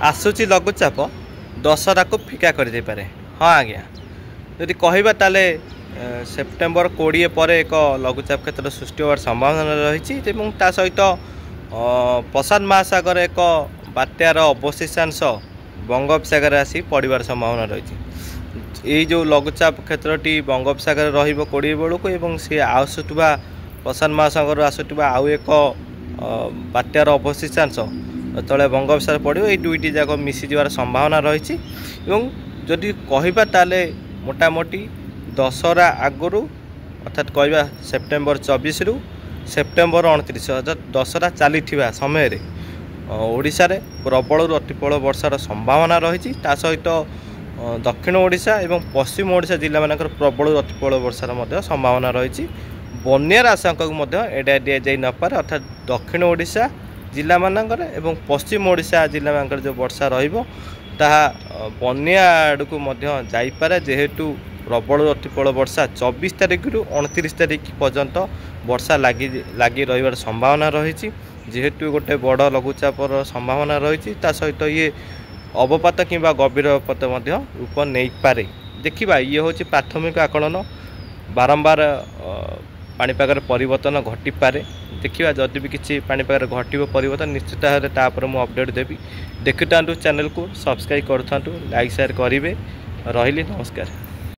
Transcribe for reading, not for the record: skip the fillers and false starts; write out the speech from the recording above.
आसूची लघुचाप दशहरा को फिका कर दे पारे। हाँ आज्ञा यदि कहबा ताले सेप्टेम्बर 20 पर एक लघुचाप क्षेत्र सृष्टि होवार संभावना रही सहित प्रशांत महासागर एक बात्यार अवशेषांश बंगोपसागर आसी पड़ार संभावना रही। यही जो लघुचाप क्षेत्रटी बंगोपसागर रही बेलू और सी आसुवा प्रशांत महासागर आसुवा आउ एक बात्यार अवशेषांश तले बंगोपसागर पड़ो ये दुईटी जाक मिसीजार संभावना रही। जदि कहबा ताले मोटामोटी दशहरा आगु अर्थात कहवा सेप्टेम्बर 24 रु सेप्टेम्बर 29 अर्थात दशहरा चली समय ओडिशा रे प्रबल अति प्रबल वर्षार संभावना रही। सहित दक्षिण ओडिशा एवं पश्चिम ओडिशा जिला मानकर प्रबल अति प्रबल वर्षार संभावना रही। बन्यार आशंका को एड़ा दि जाई न पारे अर्थात दक्षिण ओडिशा जिला मानकर एवं पश्चिम ओडिशा जिला मानकर जो वर्षा रहिबो ताहा बन्या आड़ को जाइपारे जेहेतु प्रबल अति प्रबल वर्षा 24 तारिख रु 29 तारिख पर्यंत वर्षा लगी रही संभावना रही। जेहेतु गोटे बड़ लघुचापर संभावना रही सहित ये अवपात कि गभीर अवपात रूप नहीं पारे। देखा ये हूँ प्राथमिक आकलन बारंबार पाणीपागर परिवर्तन घटी पारे। देखा जदि भी किसी पाणीपागर घटो परिवर्तन निश्चित भाव में अपडेट देवी। देखु चैनल को सब्सक्राइब करूँ, लाइक शेयर करेंगे। रही नमस्कार।